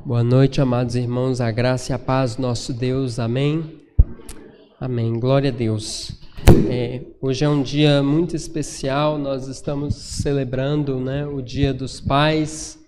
Boa noite, amados irmãos, a graça e a paz do nosso Deus, amém? Amém, glória a Deus. Hoje é um dia muito especial, nós estamos celebrando, o Dia dos Pais,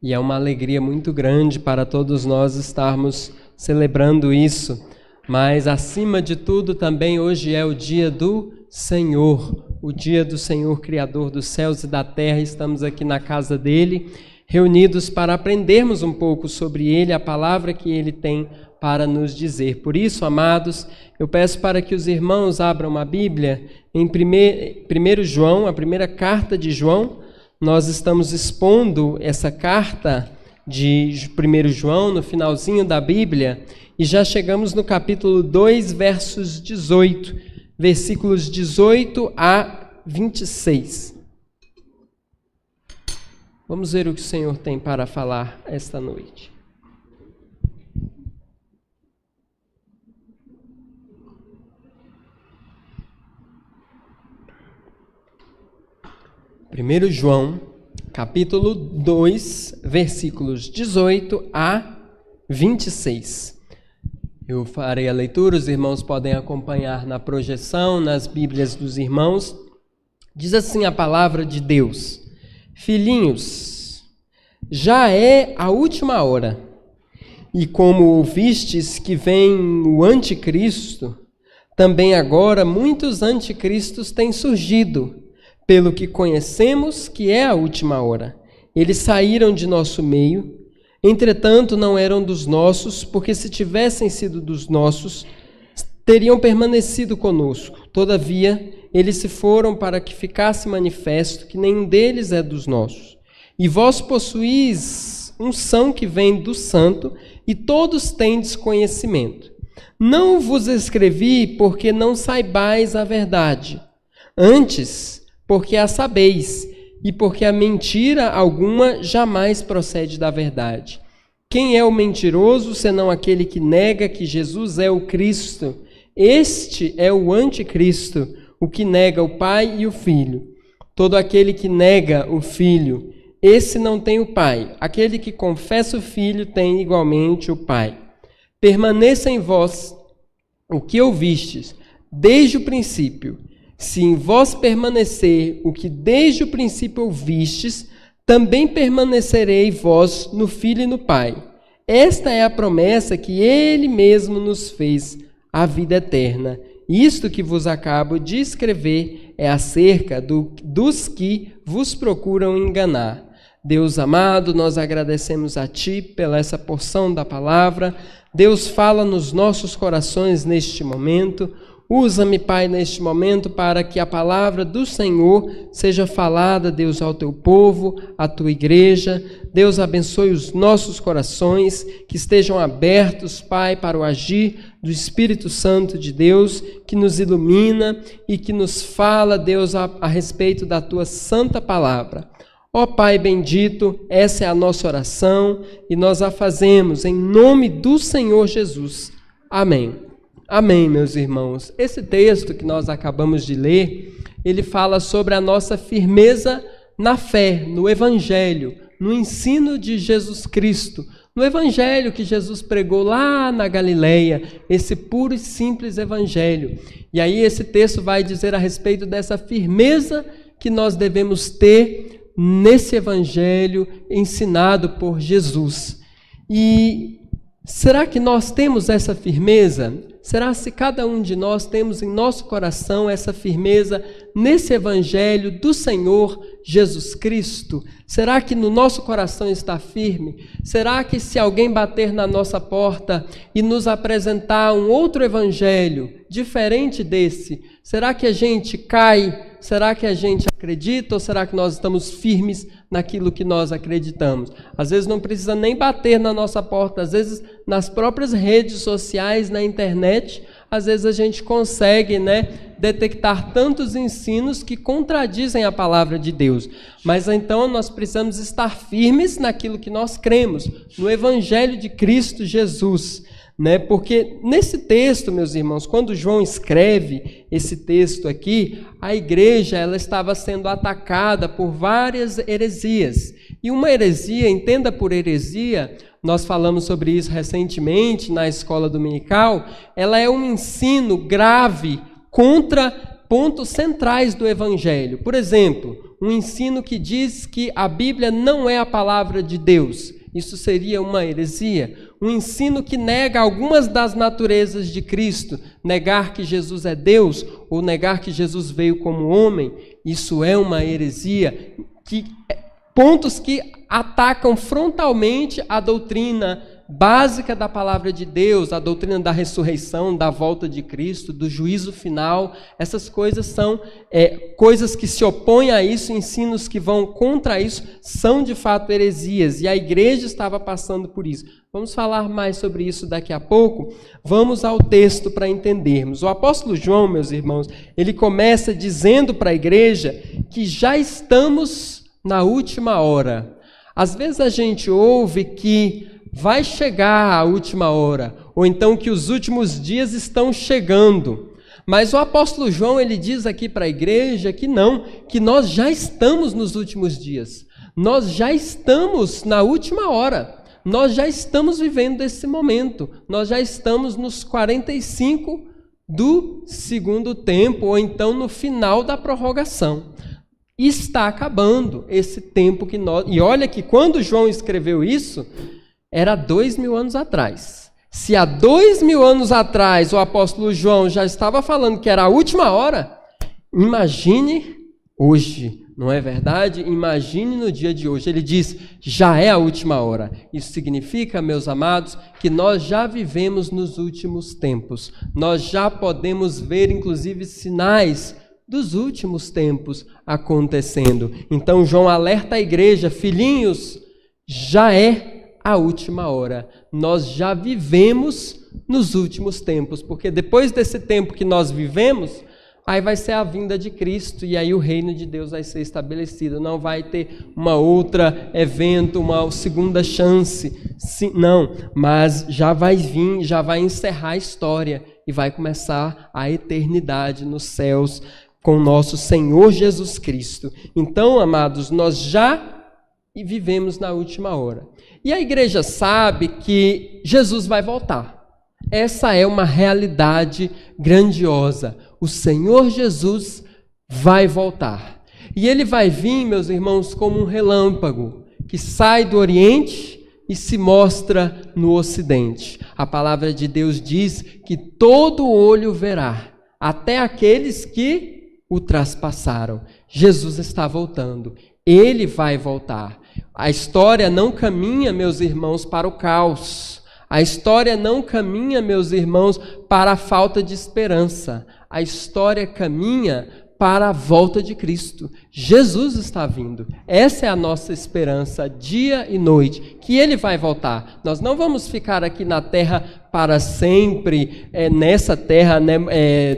e é uma alegria muito grande para todos nós estarmos celebrando isso, mas acima de tudo também hoje é o Dia do Senhor, o Dia do Senhor, Criador dos céus e da terra. Estamos aqui na casa dele, reunidos para aprendermos um pouco sobre ele, a palavra que ele tem para nos dizer. Por isso, amados, eu peço para que os irmãos abram a Bíblia em 1 João, a primeira carta de João. Nós estamos expondo essa carta de 1 João no finalzinho da Bíblia e já chegamos no capítulo 2, versos 18, versículos 18 a 26. Vamos ver o que o Senhor tem para falar esta noite. Primeiro João, capítulo 2, versículos 18 a 26. Eu farei a leitura, os irmãos podem acompanhar na projeção, nas Bíblias dos irmãos. Diz assim a palavra de Deus: Filhinhos, já é a última hora, e como ouvistes que vem o anticristo, também agora muitos anticristos têm surgido, pelo que conhecemos que é a última hora. Eles saíram de nosso meio, entretanto não eram dos nossos, porque se tivessem sido dos nossos, teriam permanecido conosco. Todavia, eles se foram para que ficasse manifesto que nenhum deles é dos nossos. E vós possuís unção que vem do Santo, e todos tendes conhecimento. Não vos escrevi porque não saibais a verdade, antes porque a sabeis, e porque a mentira alguma jamais procede da verdade. Quem é o mentiroso, senão aquele que nega que Jesus é o Cristo? Este é o anticristo, o que nega o Pai e o Filho. Todo aquele que nega o Filho, esse não tem o Pai. Aquele que confessa o Filho tem igualmente o Pai. Permaneça em vós o que ouvistes desde o princípio. Se em vós permanecer o que desde o princípio ouvistes, também permanecerei vós no Filho e no Pai. Esta é a promessa que Ele mesmo nos fez, a vida eterna. Isto que vos acabo de escrever é acerca dos que vos procuram enganar. Deus amado, nós agradecemos a Ti pela essa porção da palavra. Deus, fala nos nossos corações neste momento. Usa-me, Pai, neste momento para que a palavra do Senhor seja falada, Deus, ao Teu povo, à Tua igreja. Deus, abençoe os nossos corações, que estejam abertos, Pai, para o agir do Espírito Santo de Deus, que nos ilumina e que nos fala, Deus, a respeito da Tua santa palavra. Ó Pai bendito, essa é a nossa oração e nós a fazemos em nome do Senhor Jesus. Amém. Amém, meus irmãos. Esse texto que nós acabamos de ler, ele fala sobre a nossa firmeza na fé, no Evangelho, no ensino de Jesus Cristo, no Evangelho que Jesus pregou lá na Galileia, esse puro e simples Evangelho. E aí esse texto vai dizer a respeito dessa firmeza que nós devemos ter nesse Evangelho ensinado por Jesus. E será que nós temos essa firmeza? Será se cada um de nós temos em nosso coração essa firmeza nesse Evangelho do Senhor Jesus Cristo? Será que no nosso coração está firme? Será que se alguém bater na nossa porta e nos apresentar um outro Evangelho diferente desse, será que a gente cai? Será que a gente acredita ou será que nós estamos firmes naquilo que nós acreditamos? Às vezes não precisa nem bater na nossa porta, às vezes nas próprias redes sociais, na internet, às vezes a gente consegue, detectar tantos ensinos que contradizem a palavra de Deus. Mas então nós precisamos estar firmes naquilo que nós cremos, no Evangelho de Cristo Jesus. Porque nesse texto, meus irmãos, quando João escreve esse texto aqui, a igreja ela estava sendo atacada por várias heresias. E uma heresia, entenda por heresia, nós falamos sobre isso recentemente na escola dominical, ela é um ensino grave contra pontos centrais do Evangelho. Por exemplo, um ensino que diz que a Bíblia não é a palavra de Deus. Isso seria uma heresia. Um ensino que nega algumas das naturezas de Cristo, negar que Jesus é Deus ou negar que Jesus veio como homem, isso é uma heresia. Pontos que atacam frontalmente a doutrina básica da palavra de Deus, a doutrina da ressurreição, da volta de Cristo, do juízo final. Essas coisas são coisas que se opõem a isso, ensinos que vão contra isso, são de fato heresias, e a igreja estava passando por isso. Vamos falar mais sobre isso daqui a pouco. Vamos ao texto para entendermos. O apóstolo João, meus irmãos, ele começa dizendo para a igreja que já estamos na última hora. Às vezes a gente ouve que vai chegar a última hora, ou então que os últimos dias estão chegando. Mas o apóstolo João, ele diz aqui para a igreja que não, que nós já estamos nos últimos dias. Nós já estamos na última hora. Nós já estamos vivendo esse momento. Nós já estamos nos 45 do segundo tempo, ou então no final da prorrogação. Está acabando esse tempo que nós... E olha que quando João escreveu isso, era 2000 anos atrás. Se há 2000 anos atrás o apóstolo João já estava falando que era a última hora, imagine hoje, não é verdade? Imagine no dia de hoje. Ele diz, já é a última hora. Isso significa, meus amados, que nós já vivemos nos últimos tempos. Nós já podemos ver, inclusive, sinais dos últimos tempos acontecendo. Então, João alerta a igreja, filhinhos, já é a última hora. Nós já vivemos nos últimos tempos, porque depois desse tempo que nós vivemos, aí vai ser a vinda de Cristo, e aí o reino de Deus vai ser estabelecido. Não vai ter uma outra evento, uma segunda chance. Sim, não, mas já vai vir, já vai encerrar a história e vai começar a eternidade nos céus com nosso Senhor Jesus Cristo. Então, amados, nós já vivemos na última hora. E a igreja sabe que Jesus vai voltar. Essa é uma realidade grandiosa. O Senhor Jesus vai voltar. E ele vai vir, meus irmãos, como um relâmpago que sai do Oriente e se mostra no Ocidente. A palavra de Deus diz que todo olho verá, até aqueles que o traspassaram. Jesus está voltando. Ele vai voltar. A história não caminha, meus irmãos, para o caos. A história não caminha, meus irmãos, para a falta de esperança. A história caminha para a volta de Cristo. Jesus está vindo. Essa é a nossa esperança, dia e noite, que Ele vai voltar. Nós não vamos ficar aqui na terra para sempre, nessa terra,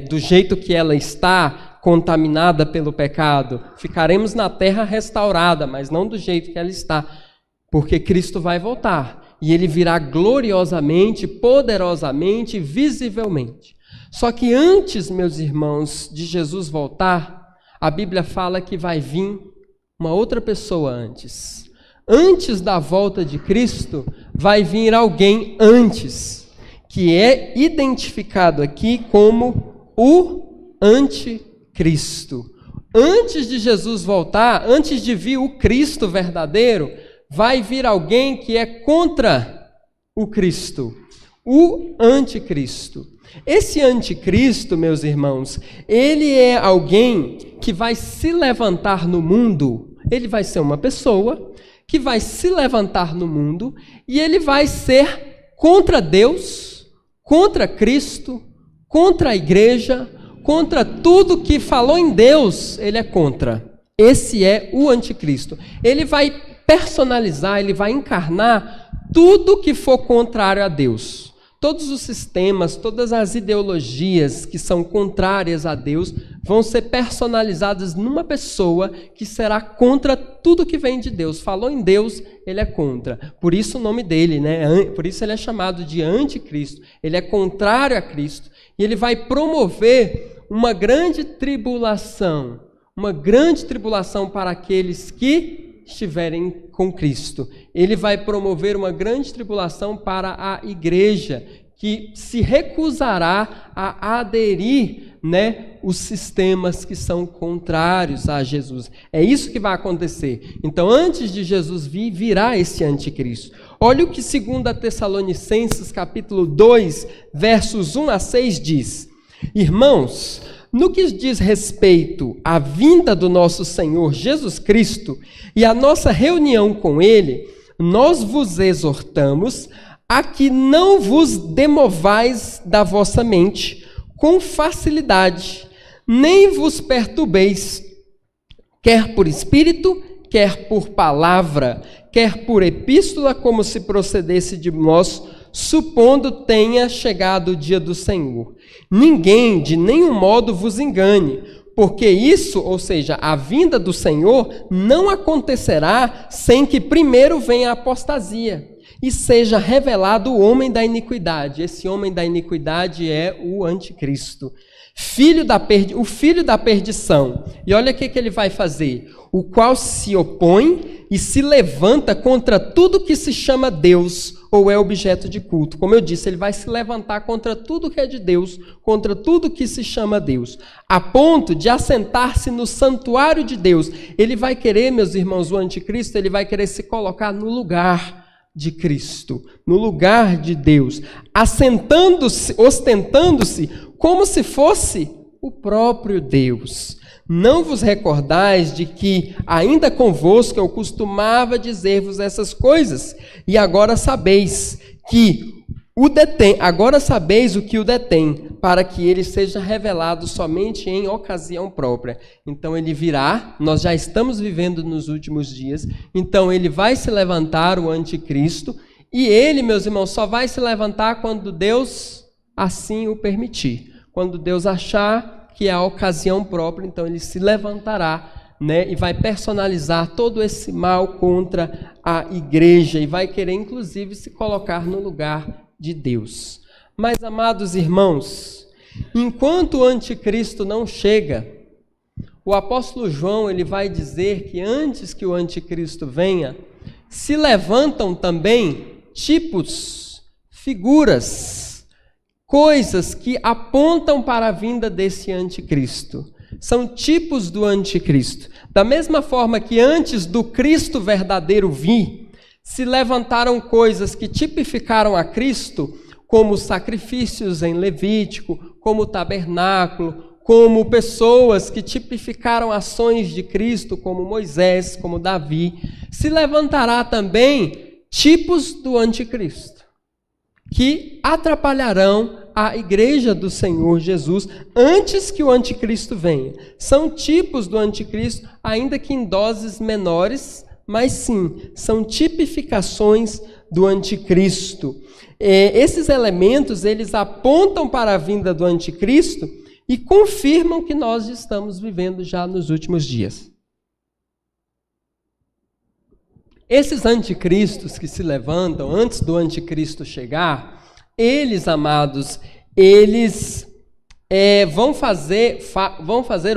do jeito que ela está, contaminada pelo pecado. Ficaremos na terra restaurada, mas não do jeito que ela está, porque Cristo vai voltar, e Ele virá gloriosamente, poderosamente, visivelmente. Só que antes, meus irmãos, de Jesus voltar, a Bíblia fala que vai vir uma outra pessoa antes. Antes da volta de Cristo, vai vir alguém antes, que é identificado aqui como o Anticristo. Antes de Jesus voltar, antes de vir o Cristo verdadeiro, vai vir alguém que é contra o Cristo, o Anticristo. Esse Anticristo, meus irmãos, ele é alguém que vai se levantar no mundo. Ele vai ser uma pessoa que vai se levantar no mundo e ele vai ser contra Deus, contra Cristo, contra a igreja, contra tudo que falou em Deus, ele é contra. Esse é o Anticristo. Ele vai personalizar, ele vai encarnar tudo que for contrário a Deus. Todos os sistemas, todas as ideologias que são contrárias a Deus vão ser personalizadas numa pessoa que será contra tudo que vem de Deus. Falou em Deus, ele é contra. Por isso o nome dele, né? Por isso ele é chamado de Anticristo. Ele é contrário a Cristo. E ele vai promover uma grande tribulação para aqueles que estiverem com Cristo. Ele vai promover uma grande tribulação para a igreja, que se recusará a aderir, os sistemas que são contrários a Jesus. É isso que vai acontecer. Então, antes de Jesus vir, virá esse anticristo. Olha o que 2 Tessalonicenses, capítulo 2, versos 1 a 6 diz. Irmãos, no que diz respeito à vinda do nosso Senhor Jesus Cristo e à nossa reunião com Ele, nós vos exortamos a que não vos demovais da vossa mente com facilidade, nem vos perturbeis, quer por espírito, quer por palavra, quer por epístola, como se procedesse de nós, supondo tenha chegado o dia do Senhor. Ninguém de nenhum modo vos engane, porque isso, ou seja, a vinda do Senhor, não acontecerá sem que primeiro venha a apostasia e seja revelado o homem da iniquidade. Esse homem da iniquidade é o anticristo, o filho da perdição. E olha o que ele vai fazer. O qual se opõe e se levanta contra tudo que se chama Deus ou é objeto de culto. Como eu disse, ele vai se levantar contra tudo que é de Deus, contra tudo que se chama Deus, a ponto de assentar-se no santuário de Deus. Ele vai querer, meus irmãos, o anticristo, ele vai querer se colocar no lugar de Cristo, no lugar de Deus, assentando-se, ostentando-se como se fosse o próprio Deus. Não vos recordais de que ainda convosco eu costumava dizer-vos essas coisas, e agora sabeis o que o detém, para que ele seja revelado somente em ocasião própria. Então ele virá, nós já estamos vivendo nos últimos dias, então ele vai se levantar, o anticristo, e ele, meus irmãos, só vai se levantar quando Deus assim o permitir. Quando Deus achar que é a ocasião própria, então ele se levantará, e vai personalizar todo esse mal contra a igreja e vai querer, inclusive, se colocar no lugar de Deus. Mas, amados irmãos, enquanto o anticristo não chega, o apóstolo João ele vai dizer que antes que o anticristo venha, se levantam também tipos, figuras, coisas que apontam para a vinda desse anticristo. São tipos do anticristo. Da mesma forma que antes do Cristo verdadeiro vir, se levantaram coisas que tipificaram a Cristo, como sacrifícios em Levítico, como o tabernáculo, como pessoas que tipificaram ações de Cristo, como Moisés, como Davi. Se levantará também tipos do anticristo, que atrapalharão a igreja do Senhor Jesus antes que o anticristo venha. São tipos do anticristo, ainda que em doses menores, mas sim, são tipificações do anticristo. Esses elementos, eles apontam para a vinda do anticristo e confirmam que nós estamos vivendo já nos últimos dias. Esses anticristos que se levantam antes do anticristo chegar, eles, amados, eles vão fazer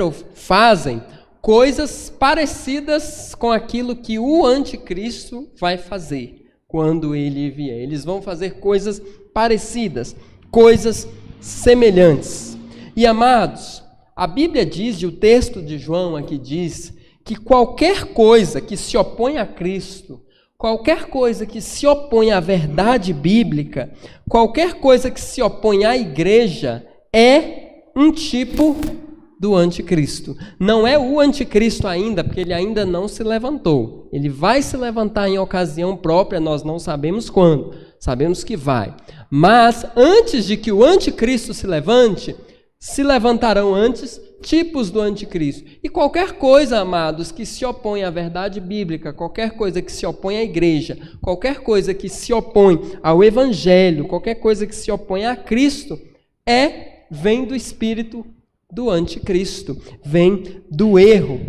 ou fazem coisas parecidas com aquilo que o anticristo vai fazer quando ele vier. Eles vão fazer coisas parecidas, coisas semelhantes. E, amados, a Bíblia diz, e o texto de João aqui diz, que qualquer coisa que se opõe a Cristo, qualquer coisa que se opõe à verdade bíblica, qualquer coisa que se opõe à igreja, é um tipo do anticristo. Não é o anticristo ainda, porque ele ainda não se levantou. Ele vai se levantar em ocasião própria, nós não sabemos quando, sabemos que vai. Mas antes de que o anticristo se levante, se levantarão antes tipos do anticristo. E qualquer coisa, amados, que se opõe à verdade bíblica, qualquer coisa que se opõe à igreja, qualquer coisa que se opõe ao evangelho, qualquer coisa que se opõe a Cristo, vem do espírito do anticristo, vem do erro,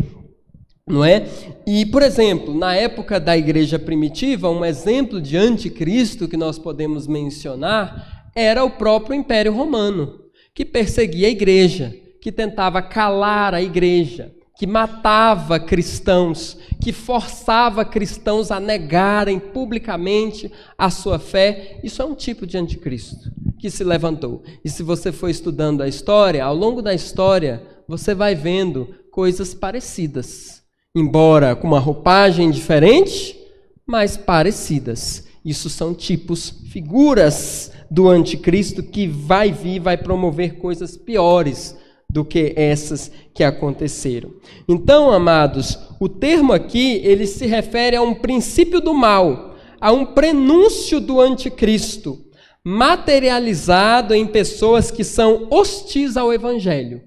não é? E, por exemplo, na época da igreja primitiva, um exemplo de anticristo que nós podemos mencionar era o próprio Império Romano, que perseguia a igreja, que tentava calar a igreja, que matava cristãos, que forçava cristãos a negarem publicamente a sua fé. Isso é um tipo de anticristo que se levantou. E se você for estudando a história, ao longo da história, você vai vendo coisas parecidas. Embora com uma roupagem diferente, mas parecidas. Isso são tipos, figuras do anticristo que vai vir, vai promover coisas piores do que essas que aconteceram. Então, amados, o termo aqui, ele se refere a um princípio do mal, a um prenúncio do anticristo, materializado em pessoas que são hostis ao evangelho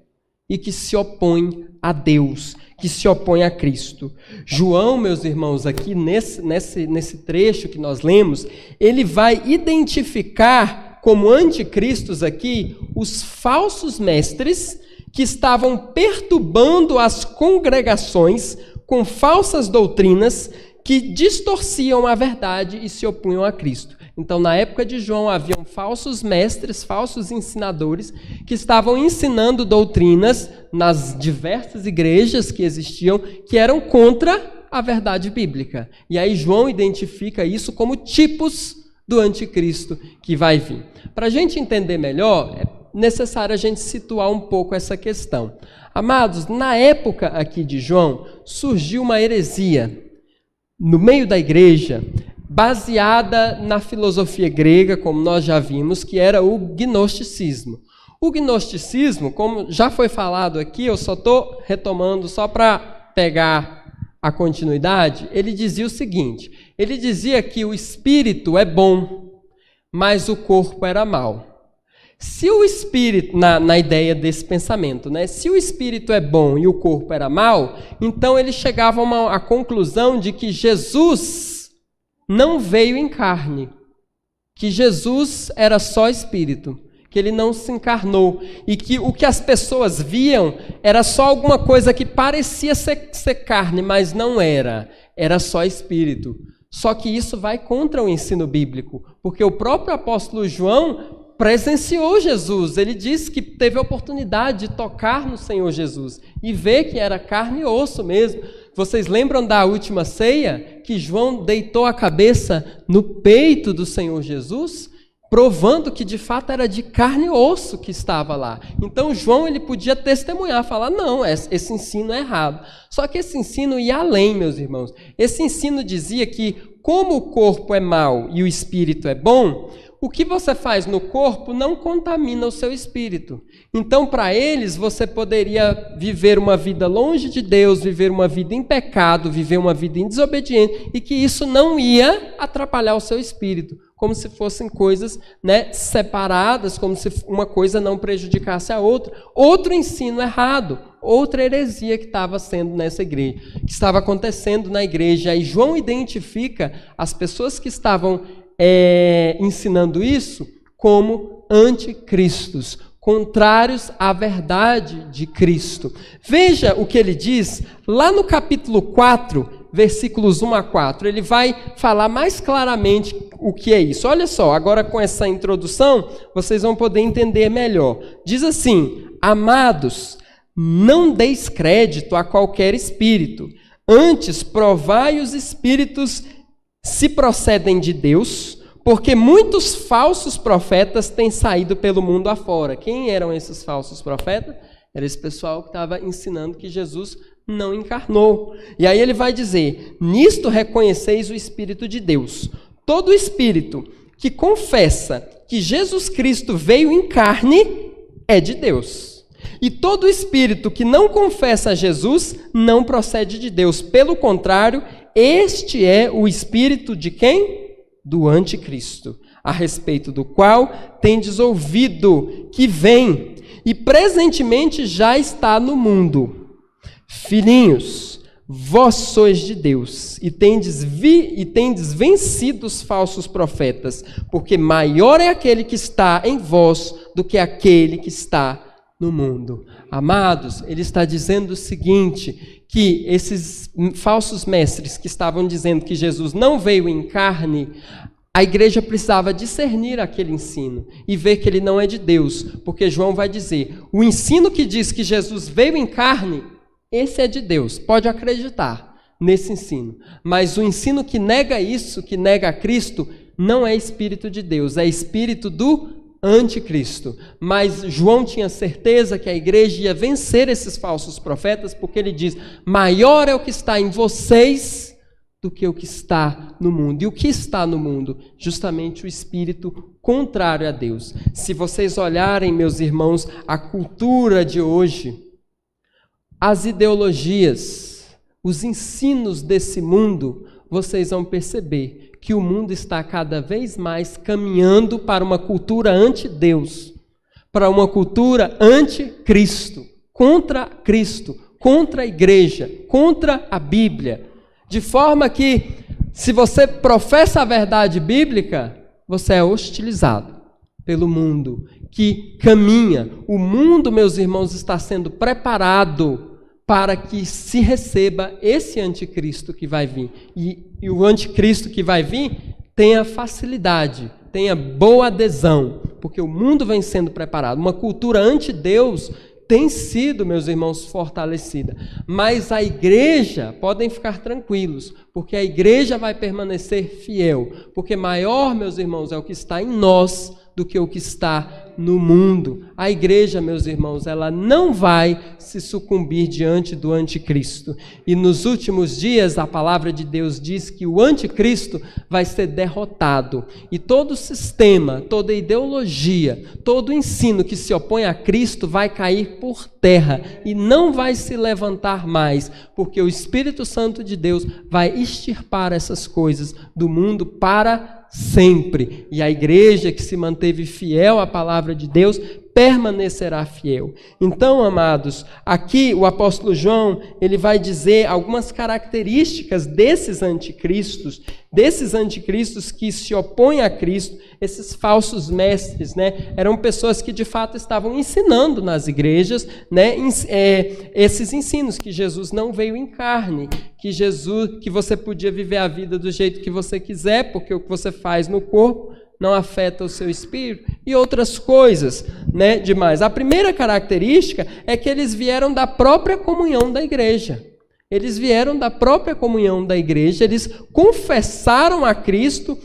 e que se opõem a Deus, que se opõem a Cristo. João, meus irmãos, aqui nesse trecho que nós lemos, ele vai identificar como anticristos aqui os falsos mestres que estavam perturbando as congregações com falsas doutrinas que distorciam a verdade e se opunham a Cristo. Então, na época de João, haviam falsos mestres, falsos ensinadores, que estavam ensinando doutrinas nas diversas igrejas que existiam, que eram contra a verdade bíblica. E aí João identifica isso como tipos do anticristo que vai vir. Para a gente entender melhor, é necessário a gente situar um pouco essa questão. Amados, na época aqui de João, surgiu uma heresia no meio da igreja, baseada na filosofia grega, como nós já vimos, que era o gnosticismo. O gnosticismo, como já foi falado aqui, eu só estou retomando só para pegar a continuidade, ele dizia o seguinte, ele dizia que o espírito é bom, mas o corpo era mau. Se o espírito, na ideia desse pensamento, né? Se o espírito é bom e o corpo era mau, então eles chegavam à conclusão de que Jesus não veio em carne, que Jesus era só espírito, que ele não se encarnou, e que o que as pessoas viam era só alguma coisa que parecia ser carne, mas não era, era só espírito. Só que isso vai contra o ensino bíblico, porque o próprio apóstolo João presenciou Jesus, ele disse que teve a oportunidade de tocar no Senhor Jesus e ver que era carne e osso mesmo. Vocês lembram da última ceia, que João deitou a cabeça no peito do Senhor Jesus, provando que de fato era de carne e osso que estava lá. Então João ele podia testemunhar, falar, não, esse ensino é errado. Só que esse ensino ia além, meus irmãos. Esse ensino dizia que como o corpo é mau e o espírito é bom, o que você faz no corpo não contamina o seu espírito. Então, para eles, você poderia viver uma vida longe de Deus, viver uma vida em pecado, viver uma vida em desobediência, e que isso não ia atrapalhar o seu espírito, como se fossem coisas, né, separadas, como se uma coisa não prejudicasse a outra. Outro ensino errado, outra heresia que estava sendo nessa igreja, que estava acontecendo na igreja. E João identifica as pessoas que estavam ensinando isso como anticristos, contrários à verdade de Cristo. Veja o que ele diz lá no capítulo 4, versículos 1 a 4. Ele vai falar mais claramente o que é isso. Olha só, agora com essa introdução, vocês vão poder entender melhor. Diz assim, amados, não deis crédito a qualquer espírito, antes provai os espíritos se procedem de Deus, porque muitos falsos profetas têm saído pelo mundo afora. Quem eram esses falsos profetas? Era esse pessoal que estava ensinando que Jesus não encarnou. E aí ele vai dizer, nisto reconheceis o Espírito de Deus. Todo espírito que confessa que Jesus Cristo veio em carne é de Deus. E todo espírito que não confessa a Jesus não procede de Deus. Pelo contrário, este é o espírito de quem? Do anticristo, a respeito do qual tendes ouvido que vem, e presentemente já está no mundo. Filhinhos, vós sois de Deus, e tendes vencido os falsos profetas, porque maior é aquele que está em vós do que aquele que está no mundo. Amados, ele está dizendo o seguinte, que esses falsos mestres que estavam dizendo que Jesus não veio em carne, a igreja precisava discernir aquele ensino e ver que ele não é de Deus, porque João vai dizer, o ensino que diz que Jesus veio em carne esse é de Deus, pode acreditar nesse ensino. Mas o ensino que nega isso, que nega a Cristo, não é espírito de Deus, é espírito do anticristo. Mas João tinha certeza que a igreja ia vencer esses falsos profetas, porque ele diz: maior é o que está em vocês do que o que está no mundo. E o que está no mundo? Justamente o espírito contrário a Deus. Se vocês olharem, meus irmãos, a cultura de hoje, as ideologias, os ensinos desse mundo, vocês vão perceber que o mundo está cada vez mais caminhando para uma cultura anti-Deus, para uma cultura anti-Cristo, contra a igreja, contra a Bíblia. De forma que, se você professa a verdade bíblica, você é hostilizado pelo mundo que caminha. O mundo, meus irmãos, está sendo preparado para que se receba esse anticristo que vai vir. E o anticristo que vai vir tenha facilidade, tenha boa adesão, porque o mundo vem sendo preparado. Uma cultura anti-Deus tem sido, meus irmãos, fortalecida. Mas a igreja, podem ficar tranquilos, porque a igreja vai permanecer fiel. Porque maior, meus irmãos, é o que está em nós do que o que está no mundo. A igreja, meus irmãos, ela não vai se sucumbir diante do anticristo. E nos últimos dias, a palavra de Deus diz que o anticristo vai ser derrotado. E todo sistema, toda ideologia, todo ensino que se opõe a Cristo vai cair por terra e não vai se levantar mais, porque o Espírito Santo de Deus vai extirpar essas coisas do mundo para sempre. E a igreja que se manteve fiel à palavra de Deus permanecerá fiel. Então, amados, aqui o apóstolo João, ele vai dizer algumas características desses anticristos que se opõem a Cristo, esses falsos mestres, né? Eram pessoas que de fato estavam ensinando nas igrejas, né? Esses ensinos, que Jesus não veio em carne, que você podia viver a vida do jeito que você quiser, porque o que você faz no corpo não afeta o seu espírito, e outras coisas, né, demais. A primeira característica é que eles vieram da própria comunhão da igreja. Eles vieram da própria comunhão da igreja, eles confessaram a Cristo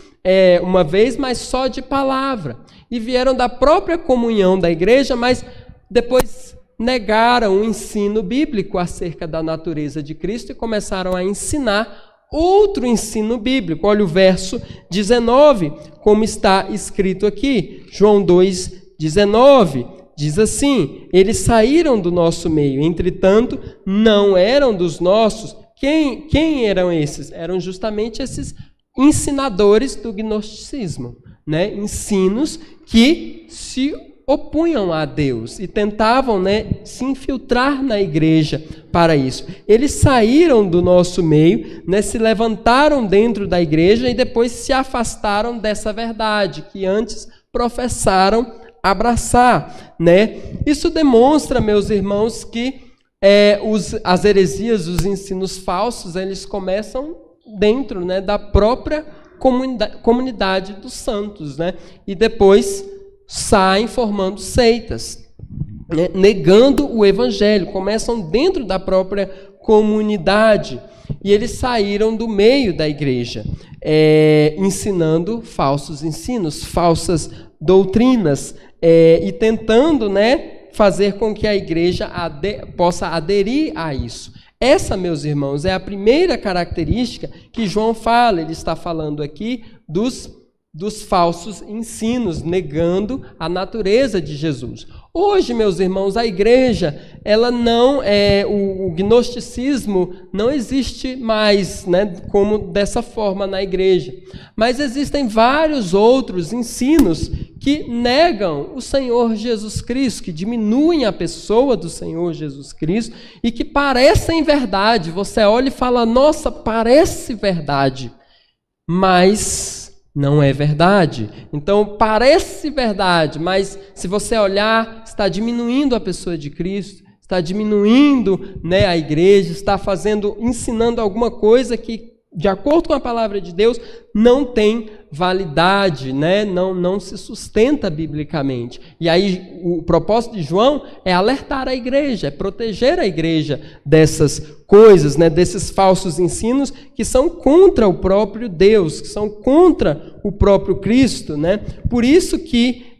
uma vez, mas só de palavra. E vieram da própria comunhão da igreja, mas depois negaram o ensino bíblico acerca da natureza de Cristo e começaram a ensinar outro ensino bíblico. Olha o verso 19, como está escrito aqui, João 2,19, diz assim: eles saíram do nosso meio, entretanto, não eram dos nossos. Quem eram esses? Eram justamente esses ensinadores do gnosticismo, né? Ensinos que se opunham a Deus e tentavam, né, se infiltrar na igreja para isso. Eles saíram do nosso meio, né, se levantaram dentro da igreja e depois se afastaram dessa verdade que antes professaram abraçar, né? Isso demonstra, meus irmãos, que as heresias, os ensinos falsos, eles começam dentro, né, da própria comunidade dos santos, né? E depois saem formando seitas, né, negando o evangelho, começam dentro da própria comunidade, e eles saíram do meio da igreja, ensinando falsos ensinos, falsas doutrinas, e tentando, né, fazer com que a igreja possa aderir a isso. Essa, meus irmãos, é a primeira característica que João fala. Ele está falando aqui dos falsos ensinos, negando a natureza de Jesus. Hoje, meus irmãos, a igreja, ela não o gnosticismo não existe mais, né, como dessa forma na igreja. Mas existem vários outros ensinos que negam o Senhor Jesus Cristo, que diminuem a pessoa do Senhor Jesus Cristo e que parecem verdade. Você olha e fala: nossa, parece verdade, mas não é verdade. Então, parece verdade, mas se você olhar, está diminuindo a pessoa de Cristo, está diminuindo, né, a igreja, está ensinando alguma coisa que de acordo com a palavra de Deus, não tem validade, né? Não se sustenta biblicamente. E aí o propósito de João é alertar a igreja, é proteger a igreja dessas coisas, né? Desses falsos ensinos que são contra o próprio Deus, que são contra o próprio Cristo, né? Por isso que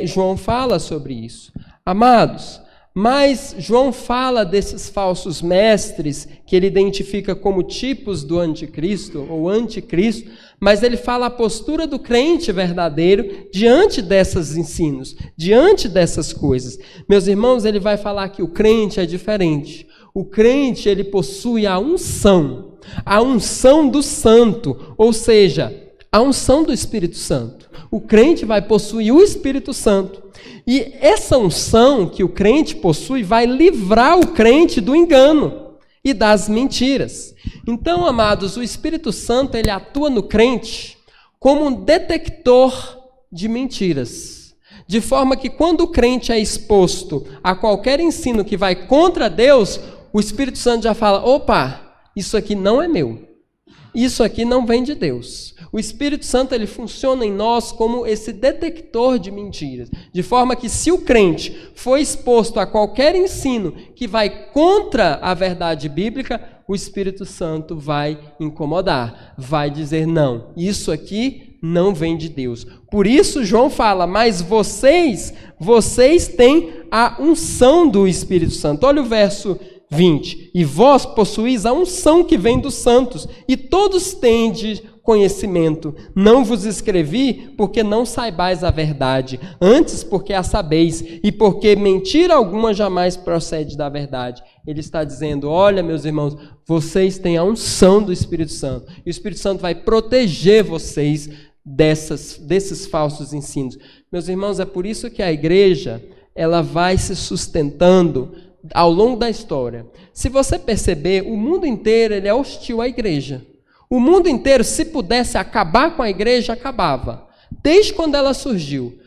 João fala sobre isso. Amados, mas João fala desses falsos mestres, que ele identifica como tipos do anticristo ou anticristo, mas ele fala a postura do crente verdadeiro diante desses ensinos, diante dessas coisas. Meus irmãos, ele vai falar que o crente é diferente. O crente, ele possui a unção do santo, ou seja, a unção do Espírito Santo. O crente vai possuir o Espírito Santo. E essa unção que o crente possui vai livrar o crente do engano e das mentiras. Então, amados, o Espírito Santo ele atua no crente como um detector de mentiras. De forma que quando o crente é exposto a qualquer ensino que vai contra Deus, o Espírito Santo já fala, opa, isso aqui não é meu. Isso aqui não vem de Deus. O Espírito Santo ele funciona em nós como esse detector de mentiras. De forma que se o crente for exposto a qualquer ensino que vai contra a verdade bíblica, o Espírito Santo vai incomodar, vai dizer não, isso aqui não vem de Deus. Por isso João fala, mas vocês têm a unção do Espírito Santo. Olha o verso 20. E vós possuís a unção que vem dos santos, e todos tendes conhecimento. Não vos escrevi porque não saibais a verdade, antes porque a sabeis, e porque mentira alguma jamais procede da verdade. Ele está dizendo, olha, meus irmãos, vocês têm a unção do Espírito Santo, e o Espírito Santo vai proteger vocês desses falsos ensinos. Meus irmãos, é por isso que a igreja ela vai se sustentando ao longo da história. Se você perceber, o mundo inteiro ele é hostil à igreja. O mundo inteiro, se pudesse acabar com a igreja, acabava. Desde quando ela surgiu.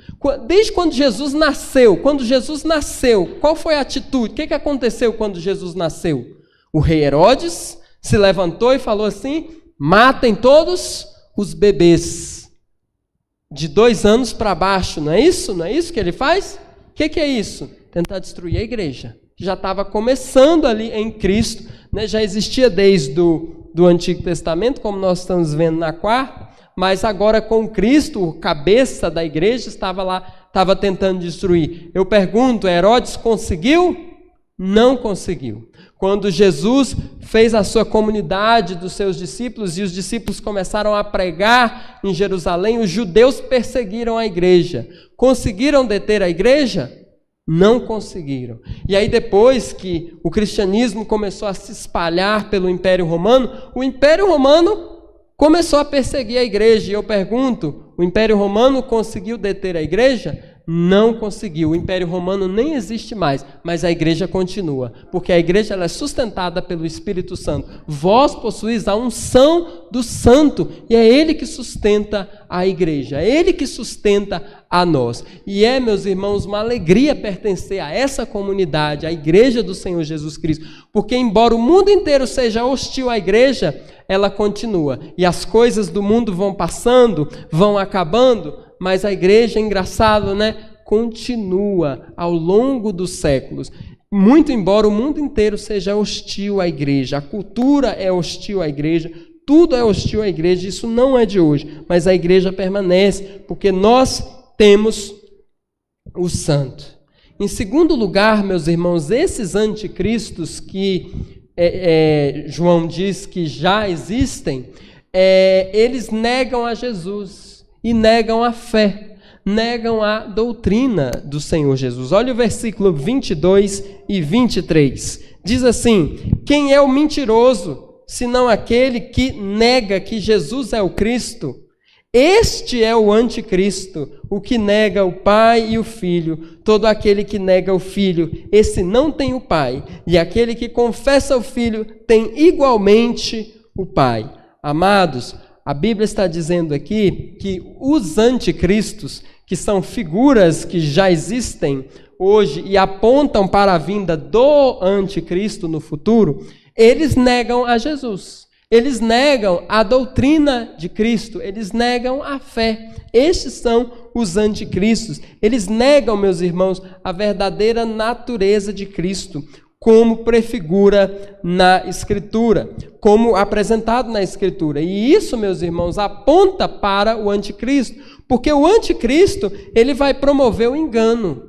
Desde quando Jesus nasceu. Quando Jesus nasceu, qual foi a atitude? O que aconteceu quando Jesus nasceu? O rei Herodes se levantou e falou assim, matem todos os bebês de 2 anos para baixo. Não é isso? Não é isso que ele faz? O que é isso? Tentar destruir a igreja. Já estava começando ali em Cristo, né? Já existia desde do Antigo Testamento, como nós estamos vendo na quarta, mas agora com Cristo, o cabeça da igreja estava lá, estava tentando destruir. Eu pergunto, Herodes conseguiu? Não conseguiu. Quando Jesus fez a sua comunidade dos seus discípulos e os discípulos começaram a pregar em Jerusalém, os judeus perseguiram a igreja. Conseguiram deter a igreja? Não conseguiram. E aí depois que o cristianismo começou a se espalhar pelo Império Romano, o Império Romano começou a perseguir a igreja. E eu pergunto, o Império Romano conseguiu deter a igreja? Não conseguiu. O Império Romano nem existe mais, mas a igreja continua, porque a igreja ela é sustentada pelo Espírito Santo. Vós possuís a unção do Santo, e é Ele que sustenta a igreja, é Ele que sustenta a nós. E é, meus irmãos, uma alegria pertencer a essa comunidade, a igreja do Senhor Jesus Cristo, porque embora o mundo inteiro seja hostil à igreja, ela continua, e as coisas do mundo vão passando, vão acabando, mas a igreja, engraçado, né, continua ao longo dos séculos. Muito embora o mundo inteiro seja hostil à igreja, a cultura é hostil à igreja, tudo é hostil à igreja, isso não é de hoje, mas a igreja permanece, porque nós temos o santo. Em segundo lugar, meus irmãos, esses anticristos que João diz que já existem, eles negam a Jesus e negam a fé, negam a doutrina do Senhor Jesus. Olha o versículo 22 e 23. Diz assim, quem é o mentiroso, senão aquele que nega que Jesus é o Cristo? Este é o anticristo, o que nega o Pai e o Filho. Todo aquele que nega o Filho, esse não tem o Pai. E aquele que confessa o Filho tem igualmente o Pai. Amados, a Bíblia está dizendo aqui que os anticristos, que são figuras que já existem hoje e apontam para a vinda do anticristo no futuro, eles negam a Jesus. eles negam a doutrina de Cristo, eles negam a fé. Estes são os anticristos. Eles negam, meus irmãos, a verdadeira natureza de Cristo, como prefigura na Escritura, como apresentado na Escritura. E isso, meus irmãos, aponta para o anticristo, porque o anticristo, ele vai promover o engano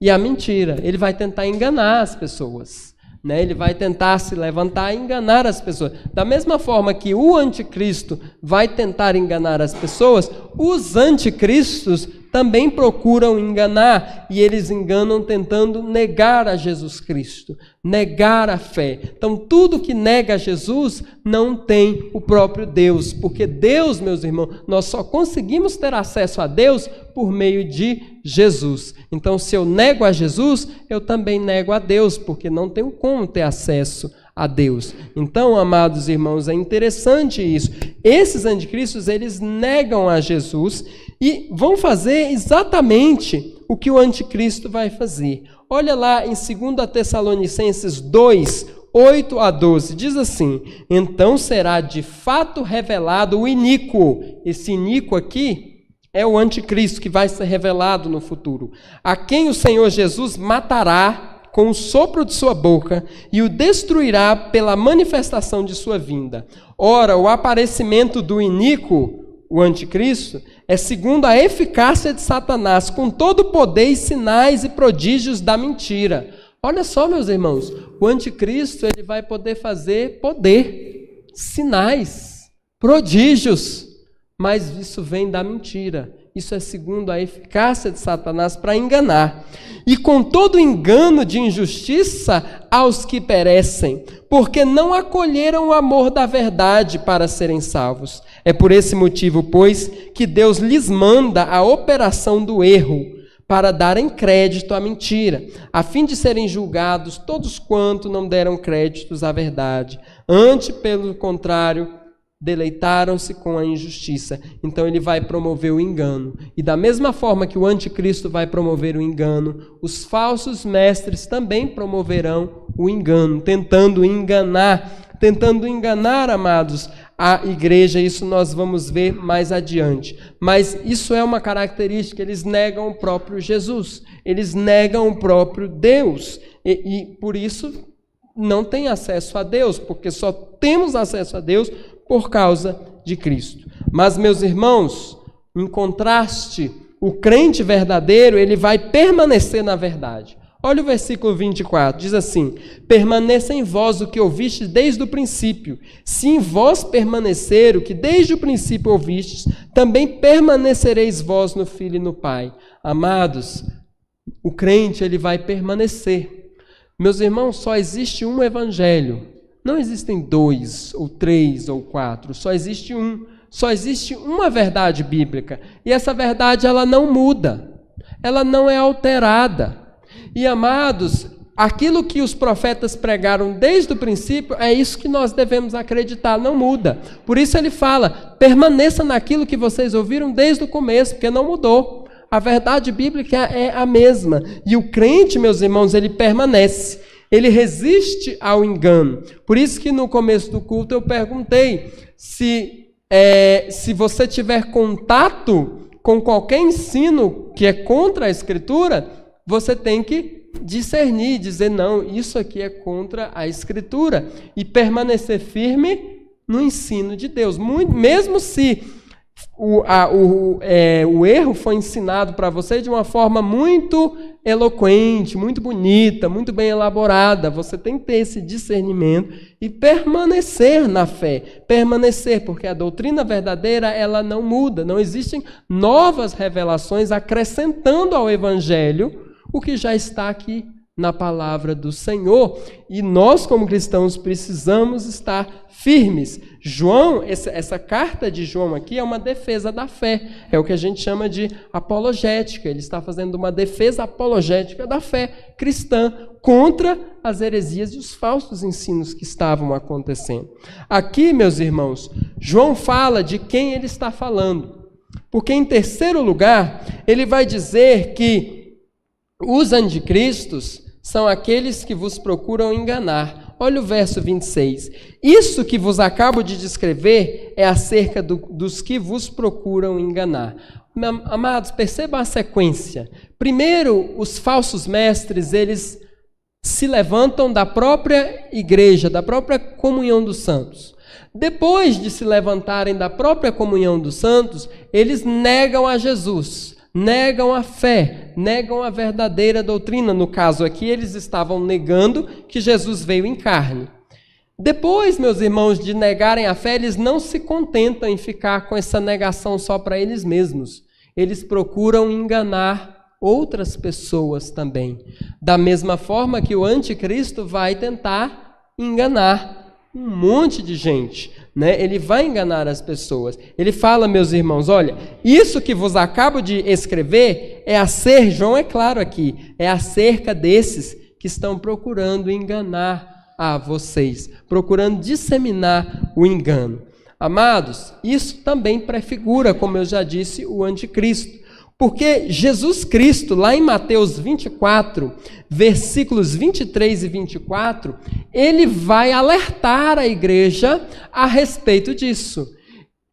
e a mentira. Ele vai tentar enganar as pessoas, né? Ele vai tentar se levantar e enganar as pessoas. Da mesma forma que o anticristo vai tentar enganar as pessoas, os anticristos também procuram enganar, e eles enganam tentando negar a Jesus Cristo, negar a fé. Então, tudo que nega a Jesus não tem o próprio Deus, porque Deus, meus irmãos, nós só conseguimos ter acesso a Deus por meio de Jesus. Então, se eu nego a Jesus, eu também nego a Deus, porque não tenho como ter acesso a Deus. Então, amados irmãos, é interessante isso. Esses anticristos, eles negam a Jesus e vão fazer exatamente o que o anticristo vai fazer. Olha lá em 2 Tessalonicenses 2, 8 a 12, diz assim: então será de fato revelado o iníquo. Esse iníquo aqui é o anticristo que vai ser revelado no futuro, a quem o Senhor Jesus matará com o sopro de sua boca e o destruirá pela manifestação de sua vinda. Ora, o aparecimento do iníquo, o anticristo, é segundo a eficácia de Satanás, com todo o poder e sinais e prodígios da mentira. Olha só, meus irmãos, o anticristo, ele vai poder fazer poder, sinais, prodígios, mas isso vem da mentira. Isso é segundo a eficácia de Satanás para enganar. E com todo engano de injustiça aos que perecem, porque não acolheram o amor da verdade para serem salvos. É por esse motivo, pois, que Deus lhes manda a operação do erro, para darem crédito à mentira, a fim de serem julgados todos quanto não deram créditos à verdade. Antes, pelo contrário, deleitaram-se com a injustiça. Então ele vai promover o engano. E da mesma forma que o anticristo vai promover o engano, os falsos mestres também promoverão o engano, tentando enganar, amados, a igreja. Isso nós vamos ver mais adiante. Mas isso é uma característica, eles negam o próprio Jesus, eles negam o próprio Deus, e por isso não têm acesso a Deus, porque só temos acesso a Deus por causa de Cristo. Mas, meus irmãos, em contraste, o crente verdadeiro, ele vai permanecer na verdade. Olha o versículo 24, diz assim: permaneça em vós o que ouvistes desde o princípio. Se em vós permanecer o que desde o princípio ouvistes, também permanecereis vós no Filho e no Pai. Amados, o crente, ele vai permanecer. Meus irmãos, só existe um evangelho. Não existem 2, ou 3, ou 4, só existe um. Só existe uma verdade bíblica. E essa verdade, ela não muda. Ela não é alterada. E, amados, aquilo que os profetas pregaram desde o princípio, é isso que nós devemos acreditar, não muda. Por isso ele fala, permaneça naquilo que vocês ouviram desde o começo, porque não mudou. A verdade bíblica é a mesma. E o crente, meus irmãos, ele permanece. Ele resiste ao engano. Por isso que no começo do culto eu perguntei se você tiver contato com qualquer ensino que é contra a Escritura, você tem que discernir, dizer, não, isso aqui é contra a Escritura, e permanecer firme no ensino de Deus. Mesmo se o erro foi ensinado para você de uma forma muito eloquente, muito bonita, muito bem elaborada, você tem que ter esse discernimento e permanecer na fé, porque a doutrina verdadeira, ela não muda, não existem novas revelações acrescentando ao Evangelho o que já está aqui na palavra do Senhor, e nós como cristãos precisamos estar firmes. João, essa carta de João aqui é uma defesa da fé, é o que a gente chama de apologética. Ele está fazendo uma defesa apologética da fé cristã contra as heresias e os falsos ensinos que estavam acontecendo. Aqui, meus irmãos, João fala de quem ele está falando, porque em terceiro lugar, ele vai dizer que os anticristos são aqueles que vos procuram enganar. Olha o verso 26. Isso que vos acabo de descrever é acerca dos que vos procuram enganar. Amados, percebam a sequência. Primeiro, os falsos mestres, eles se levantam da própria igreja, da própria comunhão dos santos. Depois de se levantarem da própria comunhão dos santos, eles negam a Jesus, negam a fé, negam a verdadeira doutrina. No caso aqui, eles estavam negando que Jesus veio em carne. Depois, meus irmãos, de negarem a fé, eles não se contentam em ficar com essa negação só para eles mesmos. Eles procuram enganar outras pessoas também. Da mesma forma que o anticristo vai tentar enganar um monte de gente, né? Ele vai enganar as pessoas. Ele fala, meus irmãos, olha, isso que vos acabo de escrever João é claro aqui, é acerca desses que estão procurando enganar a vocês, procurando disseminar o engano. Amados, isso também prefigura, como eu já disse, o anticristo. Porque Jesus Cristo, lá em Mateus 24, versículos 23 e 24, ele vai alertar a igreja a respeito disso.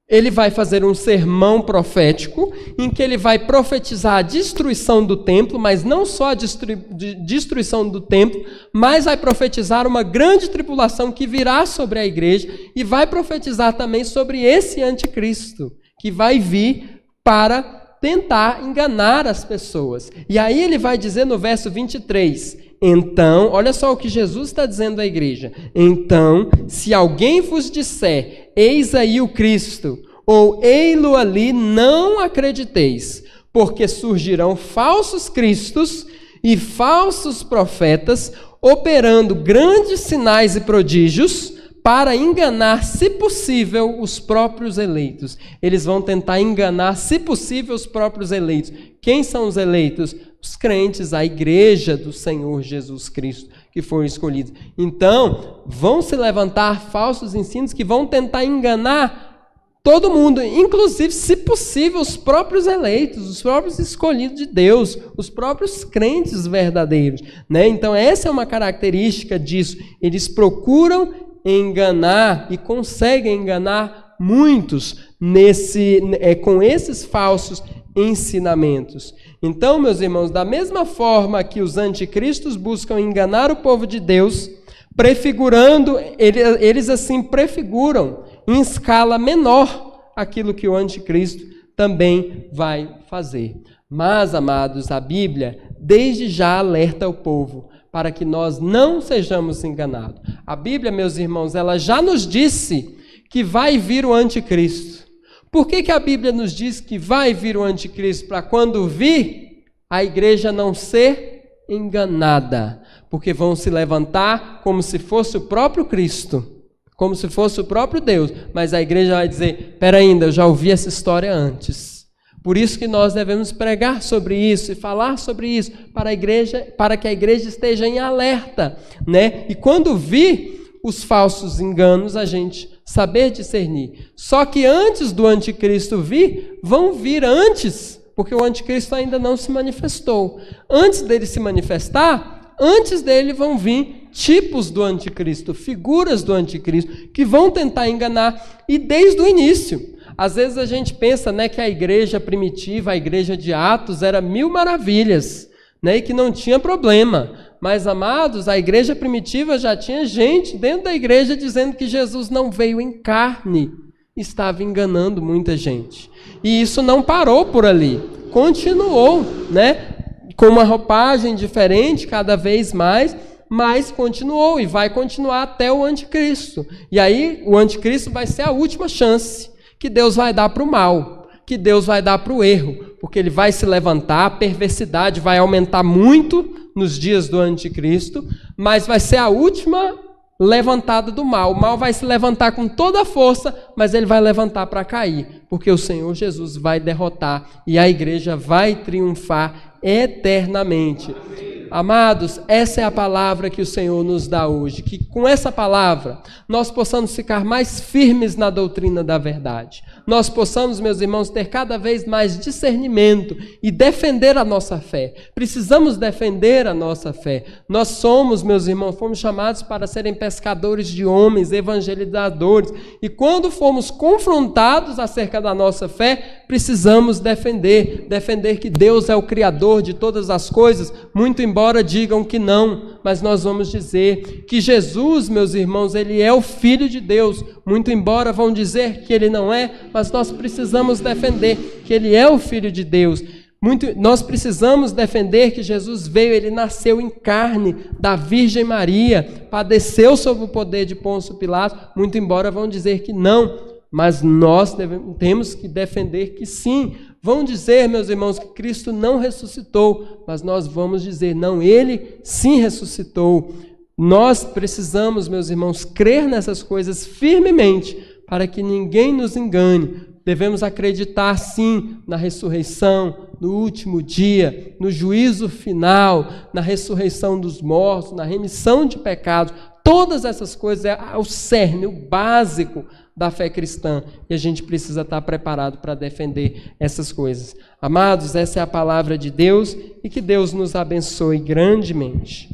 Ele vai fazer um sermão profético, em que ele vai profetizar a destruição do templo, mas não só a destruição do templo, mas vai profetizar uma grande tribulação que virá sobre a igreja, e vai profetizar também sobre esse anticristo, que vai vir para tentar enganar as pessoas. E aí ele vai dizer no verso 23, então, olha só o que Jesus está dizendo à igreja, então, se alguém vos disser, eis aí o Cristo, ou ei-lo ali, não acrediteis, porque surgirão falsos cristos e falsos profetas, operando grandes sinais e prodígios, para enganar, se possível, os próprios eleitos. Eles vão tentar enganar, se possível, os próprios eleitos. Quem são os eleitos? Os crentes, a igreja do Senhor Jesus Cristo, que foram escolhidos. Então, vão se levantar falsos ensinos que vão tentar enganar todo mundo, inclusive, se possível, os próprios eleitos, os próprios escolhidos de Deus, os próprios crentes verdadeiros, né? Então, essa é uma característica disso. Eles procuram enganar e conseguem enganar muitos com esses falsos ensinamentos. Então, meus irmãos, da mesma forma que os anticristos buscam enganar o povo de Deus, prefigurando, eles assim prefiguram em escala menor aquilo que o anticristo também vai fazer. Mas, amados, a Bíblia desde já alerta o povo para que nós não sejamos enganados. A Bíblia, meus irmãos, ela já nos disse que vai vir o anticristo. Por que a Bíblia nos diz que vai vir o anticristo? Para quando vir, a igreja não ser enganada. Porque vão se levantar como se fosse o próprio Cristo, como se fosse o próprio Deus. Mas a igreja vai dizer, espera ainda, eu já ouvi essa história antes. Por isso que nós devemos pregar sobre isso e falar sobre isso para que a igreja esteja em alerta, né? E quando vir os falsos enganos, a gente saber discernir. Só que antes do anticristo vir, vão vir antes, porque o anticristo ainda não se manifestou. Antes dele se manifestar, antes dele vão vir tipos do anticristo, figuras do anticristo, que vão tentar enganar, e desde o início. Às vezes a gente pensa, né, que a igreja primitiva, a igreja de Atos, era mil maravilhas, né, e que não tinha problema. Mas, amados, a igreja primitiva já tinha gente dentro da igreja dizendo que Jesus não veio em carne. Estava enganando muita gente. E isso não parou por ali. Continuou, né, com uma roupagem diferente cada vez mais, mas continuou e vai continuar até o anticristo. E aí o anticristo vai ser a última chance que Deus vai dar para o mal, que Deus vai dar para o erro, porque ele vai se levantar, a perversidade vai aumentar muito nos dias do anticristo, mas vai ser a última levantada do mal. O mal vai se levantar com toda a força, mas ele vai levantar para cair, porque o Senhor Jesus vai derrotar e a igreja vai triunfar eternamente. Amados, essa é a palavra que o Senhor nos dá hoje, que com essa palavra nós possamos ficar mais firmes na doutrina da verdade. Nós possamos, meus irmãos, ter cada vez mais discernimento e defender a nossa fé. Precisamos defender a nossa fé. Nós somos, meus irmãos, fomos chamados para serem pescadores de homens, evangelizadores. E quando fomos confrontados acerca da nossa fé, precisamos defender que Deus é o Criador de todas as coisas, muito embora digam que não, mas nós vamos dizer que Jesus, meus irmãos, Ele é o Filho de Deus, muito embora vão dizer que Ele não é, mas nós precisamos defender que Ele é o Filho de Deus. Nós precisamos defender que Jesus veio, Ele nasceu em carne da Virgem Maria, padeceu sob o poder de Pôncio Pilatos, muito embora vão dizer que não, mas nós temos que defender que sim. Vão dizer, meus irmãos, que Cristo não ressuscitou, mas nós vamos dizer, não, Ele sim ressuscitou. Nós precisamos, meus irmãos, crer nessas coisas firmemente, para que ninguém nos engane. Devemos acreditar sim na ressurreição, no último dia, no juízo final, na ressurreição dos mortos, na remissão de pecados. Todas essas coisas é o cerne, o básico da fé cristã, e a gente precisa estar preparado para defender essas coisas. Amados, essa é a palavra de Deus, e que Deus nos abençoe grandemente.